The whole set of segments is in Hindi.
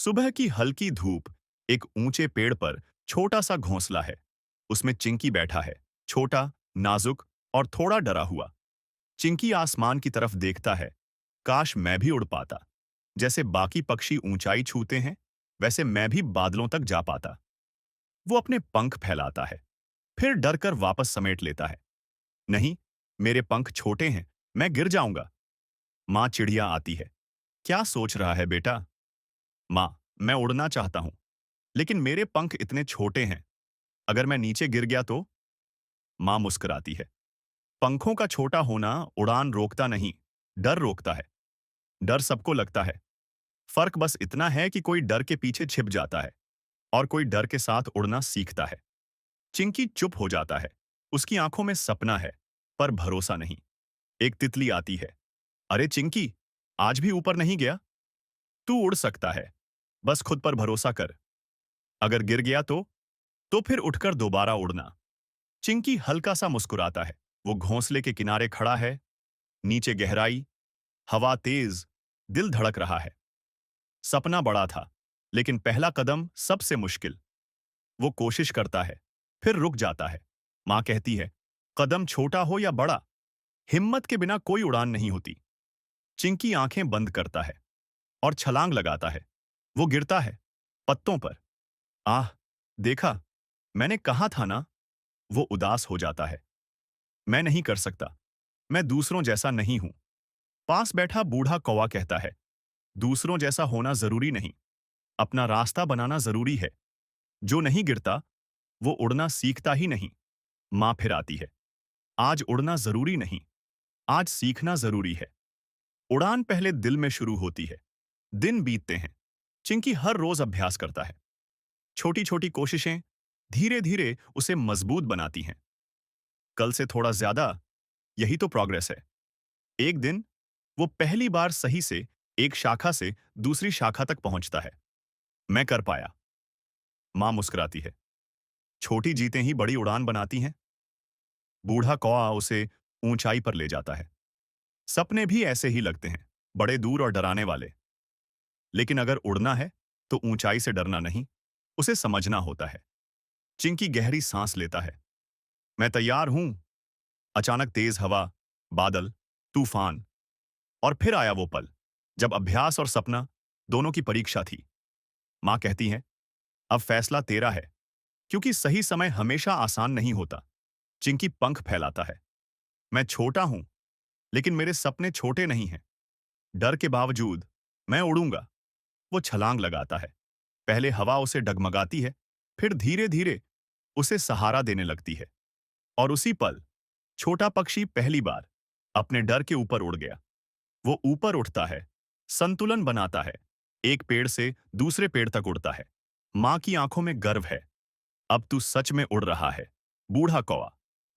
सुबह की हल्की धूप। एक ऊंचे पेड़ पर छोटा सा घोंसला है। उसमें चिंकी बैठा है, छोटा, नाजुक और थोड़ा डरा हुआ। चिंकी आसमान की तरफ देखता है। काश मैं भी उड़ पाता। जैसे बाकी पक्षी ऊंचाई छूते हैं, वैसे मैं भी बादलों तक जा पाता। वो अपने पंख फैलाता है, फिर डरकर वापस समेट लेता है। नहीं, मेरे पंख छोटे हैं, मैं गिर जाऊंगा। माँ चिड़िया आती है। क्या सोच रहा है बेटा? माँ, मैं उड़ना चाहता हूं, लेकिन मेरे पंख इतने छोटे हैं। अगर मैं नीचे गिर गया तो? माँ मुस्कुराती है। पंखों का छोटा होना उड़ान रोकता नहीं, डर रोकता है। डर सबको लगता है। फर्क बस इतना है कि कोई डर के पीछे छिप जाता है और कोई डर के साथ उड़ना सीखता है। चिंकी चुप हो जाता है। उसकी आंखों में सपना है, पर भरोसा नहीं। एक तितली आती है। अरे चिंकी, आज भी ऊपर नहीं गया? तू उड़ सकता है, बस खुद पर भरोसा कर। अगर गिर गया तो फिर उठकर दोबारा उड़ना। चिंकी हल्का सा मुस्कुराता है। वो घोंसले के किनारे खड़ा है। नीचे गहराई, हवा तेज, दिल धड़क रहा है। सपना बड़ा था, लेकिन पहला कदम सबसे मुश्किल। वो कोशिश करता है, फिर रुक जाता है। माँ कहती है, कदम छोटा हो या बड़ा, हिम्मत के बिना कोई उड़ान नहीं होती। चिंकी आंखें बंद करता है और छलांग लगाता है। वो गिरता है, पत्तों पर। आह, देखा, मैंने कहा था ना। वो उदास हो जाता है। मैं नहीं कर सकता, मैं दूसरों जैसा नहीं हूं। पास बैठा बूढ़ा कौवा कहता है, दूसरों जैसा होना जरूरी नहीं, अपना रास्ता बनाना जरूरी है। जो नहीं गिरता, वो उड़ना सीखता ही नहीं। माँ फिर आती है। आज उड़ना जरूरी नहीं, आज सीखना जरूरी है। उड़ान पहले दिल में शुरू होती है। दिन बीतते हैं। चिंकी हर रोज अभ्यास करता है। छोटी छोटी कोशिशें धीरे धीरे उसे मजबूत बनाती हैं। कल से थोड़ा ज्यादा, यही तो प्रोग्रेस है। एक दिन वो पहली बार सही से एक शाखा से दूसरी शाखा तक पहुंचता है। मैं कर पाया। मां मुस्कुराती है। छोटी जीतें ही बड़ी उड़ान बनाती हैं। बूढ़ा कौआ उसे ऊंचाई पर ले जाता है। सपने भी ऐसे ही लगते हैं, बड़े दूर और डराने वाले। लेकिन अगर उड़ना है तो ऊंचाई से डरना नहीं, उसे समझना होता है। चिंकी गहरी सांस लेता है। मैं तैयार हूं। अचानक तेज हवा, बादल, तूफान, और फिर आया वो पल जब अभ्यास और सपना दोनों की परीक्षा थी। मां कहती है, अब फैसला तेरा है, क्योंकि सही समय हमेशा आसान नहीं होता। चिंकी पंख फैलाता है। मैं छोटा हूं, लेकिन मेरे सपने छोटे नहीं हैं। डर के बावजूद मैं उड़ूंगा। वो छलांग लगाता है। पहले हवा उसे डगमगाती है, फिर धीरे धीरे उसे सहारा देने लगती है। और उसी पल छोटा पक्षी पहली बार अपने डर के ऊपर उड़ गया। वो ऊपर उठता है, संतुलन बनाता है, एक पेड़ से दूसरे पेड़ तक उड़ता है। मां की आंखों में गर्व है। अब तू सच में उड़ रहा है, बूढ़ा कौवा।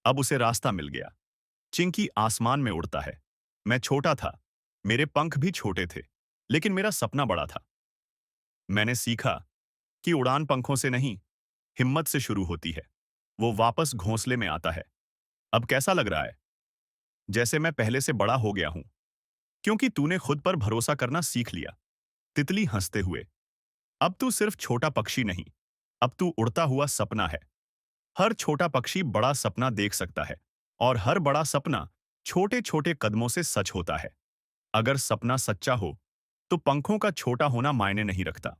अब उसे रास्ता मिल गया। चिंकी आसमान में उड़ता है। मैं छोटा था, मेरे पंख भी छोटे थे, लेकिन मेरा सपना बड़ा था। मैंने सीखा कि उड़ान पंखों से नहीं, हिम्मत से शुरू होती है। वो वापस घोंसले में आता है। अब कैसा लग रहा है? जैसे मैं पहले से बड़ा हो गया हूं, क्योंकि तूने खुद पर भरोसा करना सीख लिया। तितली हंसते हुए, अब तू सिर्फ छोटा पक्षी नहीं, अब तू उड़ता हुआ सपना है। हर छोटा पक्षी बड़ा सपना देख सकता है, और हर बड़ा सपना छोटे छोटे कदमों से सच होता है। अगर सपना सच्चा हो, तो पंखों का छोटा होना मायने नहीं रखता।